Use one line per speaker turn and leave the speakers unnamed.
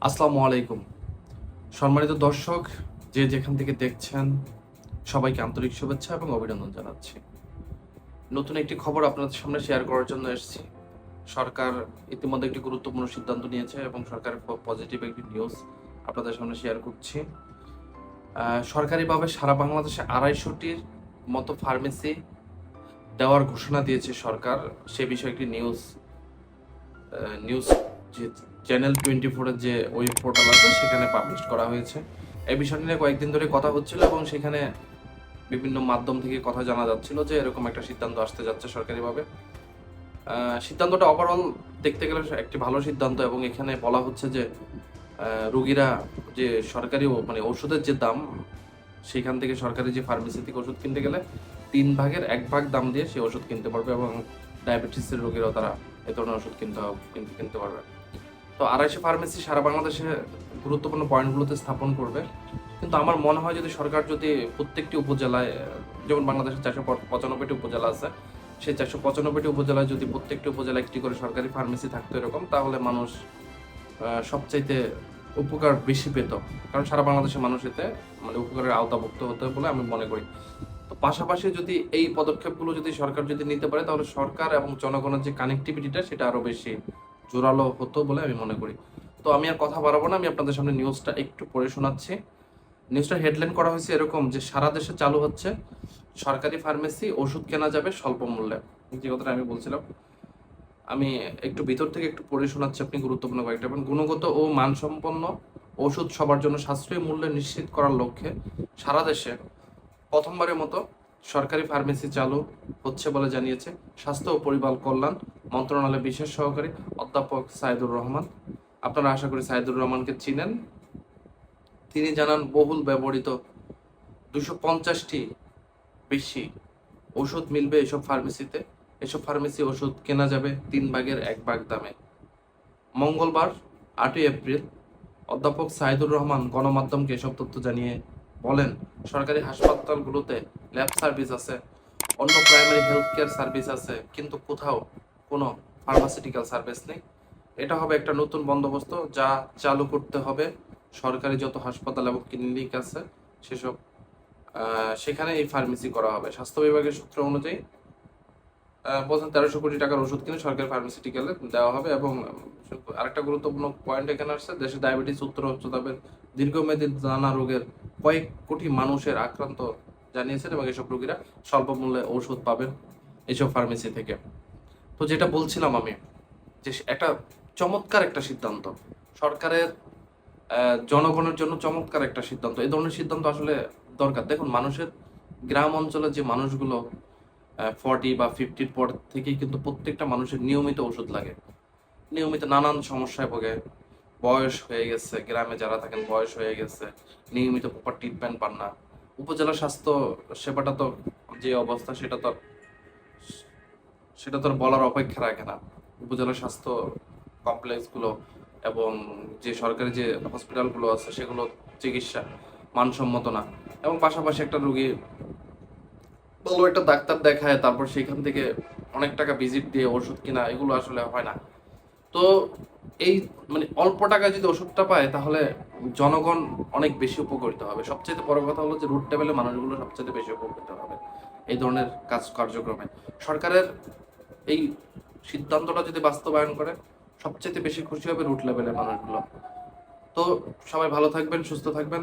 আসসালামু আলাইকুম। সম্মানিত দর্শক, যে যেখান থেকে দেখছেন সবাইকে আন্তরিক শুভেচ্ছা এবং অভিনন্দন জানাচ্ছি। নতুন একটি খবর আপনাদের সামনে শেয়ার করার জন্য এসেছি। সরকার ইতিমধ্যে একটি গুরুত্বপূর্ণ সিদ্ধান্ত নিয়েছে এবং সরকারের পজিটিভ একটি নিউজ আপনাদের সামনে শেয়ার করছি। সরকারিভাবে সারা বাংলাদেশে 250টির মতো ফার্মেসি দেওয়ার ঘোষণা দিয়েছে সরকার। সে বিষয়ে একটি নিউজ যে চ্যানেল 24 এর যে ওয়েব পোর্টাল আছে সেখানে পাবলিশ করা হয়েছে। এই বিষয়টি নিয়ে কয়েকদিন ধরে কথা হচ্ছিল এবং সেখানে বিভিন্ন মাধ্যম থেকে কথা জানা যাচ্ছিল যে এরকম একটা সিদ্ধান্ত আসতে যাচ্ছে সরকারিভাবে। সিদ্ধান্তটা ওভারঅল দেখতে গেলে একটি ভালো সিদ্ধান্ত এবং এখানে বলা হচ্ছে যে রোগীরা যে সরকারি মানে ওষুধের যে দাম, সেখান থেকে সরকারি যে ফার্মেসি থেকে ওষুধ কিনতে গেলে 3 ভাগের 1 ভাগ দাম দিয়ে সে ওষুধ কিনতে পারবে এবং ডায়াবেটিসের রোগীরাও তারা এ ধরনের ওষুধ কিনতে পারবে। তো 250 ফার্মেসি সারা বাংলাদেশে গুরুত্বপূর্ণ পয়েন্টগুলোতে স্থাপন করবে। কিন্তু আমার মনে হয় যদি সরকার যদি প্রত্যেকটি উপজেলায়, যেমন বাংলাদেশের 495টি উপজেলা আছে, সেই 495টি উপজেলায় যদি প্রত্যেকটি উপজেলায় একটি করে সরকারি ফার্মেসি থাকতো এরকম, তাহলে মানুষ সবচাইতে উপকার বেশি পেত। কারণ সারা বাংলাদেশের মানুষ এতে মানে উপকারের আওতাভুক্ত হতে বলে আমি মনে করি। তো পাশাপাশি যদি এই পদক্ষেপগুলো যদি সরকার যদি নিতে পারে, তাহলে সরকার এবং জনগণের যে কানেক্টিভিটিটা সেটা আরো বেশি জোরালো হতো বলে আমি মনে করি। তো আমি আর কথা বাড়াবো না, আমি আপনাদের সামনে নিউজটা একটু পড়ে শোনাচ্ছি। নিউজটা হেডলাইন করা হয়েছে এরকম যে সারা দেশে চালু হচ্ছে সরকারি ফার্মেসি, ওষুধ কেনা যাবে স্বল্প মূল্যে। যে কথাটা আমি বলছিলাম, আমি একটু ভিতর থেকে একটু পড়ে শোনাচ্ছি, আপনি গুরুত্বপূর্ণ কয়েকটা এবং গুণগত ও মানসম্পন্ন ওষুধ সবার জন্য সাশ্রয়ী মূল্যে নিশ্চিত করার লক্ষ্যে সারা দেশে প্রথমবারের মতো সরকারি ফার্মেসি চালু হচ্ছে বলে জানিয়েছে স্বাস্থ্য ও পরিবার কল্যাণ মন্ত্রণালয়ের বিশেষ সহকারী অধ্যাপক সাইদুর রহমান। আপনারা আশা করি সাইদুর রহমানকে চিনেন। তিনি জানান, বহুল ব্যবহৃত 250টি বেশি ওষুধ মিলবে এসব ফার্মেসিতে। এসব ফার্মেসি ওষুধ কেনা যাবে 3/1 দামে। মঙ্গলবার 8ই এপ্রিল অধ্যাপক সাইদুর রহমান গণমাধ্যমকে এসব তথ্য জানিয়ে বলেন, সরকারি হাসপাতালগুলোতে ল্যাব সার্ভিস আছে, অন্য প্রাইমারি হেলথ কেয়ার সার্ভিস আছে, কিন্তু কোথাও কোনো ফার্মাসিউটিক্যাল সার্ভিস নেই। এটা হবে একটা নতুন বন্দোবস্ত যা চালু করতে হবে সরকারি যত হাসপাতাল এবং ক্লিনিক আছে সেসব, সেখানে এই ফার্মেসি করা হবে। স্বাস্থ্য বিভাগের সূত্র অনুযায়ী বলছেন 1300 কোটি টাকার ওষুধ কিনে সরকারি ফার্মাসিউটিক্যালে দেওয়া হবে। এবং আরেকটা গুরুত্বপূর্ণ পয়েন্ট এখানে আসছে, দেশে ডায়াবেটিস, উচ্চ রক্তচাপের দীর্ঘমেয়াদী নানা রোগের কয়েক কোটি মানুষের আক্রান্ত জানিয়েছেন এবং এসব রোগীরা স্বল্প মূল্যে ওষুধ পাবেন এইসব ফার্মেসি থেকে। তো যেটা বলছিলাম আমি, যে একটা চমৎকার একটা সিদ্ধান্ত সরকারের, জনগণের জন্য চমৎকার একটা সিদ্ধান্ত। এই ধরনের সিদ্ধান্ত আসলে দরকার। দেখুন, মানুষের গ্রাম অঞ্চলের যে মানুষগুলো 40 বা 50 পর থেকেই কিন্তু প্রত্যেকটা মানুষের নিয়মিত ওষুধ লাগে, নিয়মিত নানান সমস্যায় ভোগে। বয়স হয়ে গেছে, গ্রামে যারা থাকেন বয়স হয়ে গেছে, নিয়মিত প্রপার ট্রিটমেন্ট পান না। উপজেলা স্বাস্থ্য সেবাটা তো যে অবস্থা সেটা তো আর বলার অপেক্ষা রাখে না। উপজেলা স্বাস্থ্য কমপ্লেক্সগুলো এবং যে সরকারি যে হসপিটালগুলো আছে সেগুলো চিকিৎসা মানসম্মত না। এবং পাশাপাশি একটা রোগী ভালো একটা ডাক্তার দেখায় তারপর সেখান থেকে অনেক টাকা ভিজিট দিয়ে ওষুধ কিনা, এগুলো আসলে হয় না। তো এই মানে অল্প টাকায় যদি ওষুধটা পায় তাহলে জনগণ অনেক বেশি উপকৃত হবে। সবচেয়ে বড় কথা হলো যে রুট লেভেলে মানুষগুলো সবচেয়ে বেশি উপকৃত হবে এই ধরনের কার্যক্রমে। সরকারের এই সিদ্ধান্তটা যদি বাস্তবায়ন করে সবচেয়ে বেশি খুশি হবে রুট লেভেলের মানুষগুলো। তো সবাই ভালো থাকবেন, সুস্থ থাকবেন।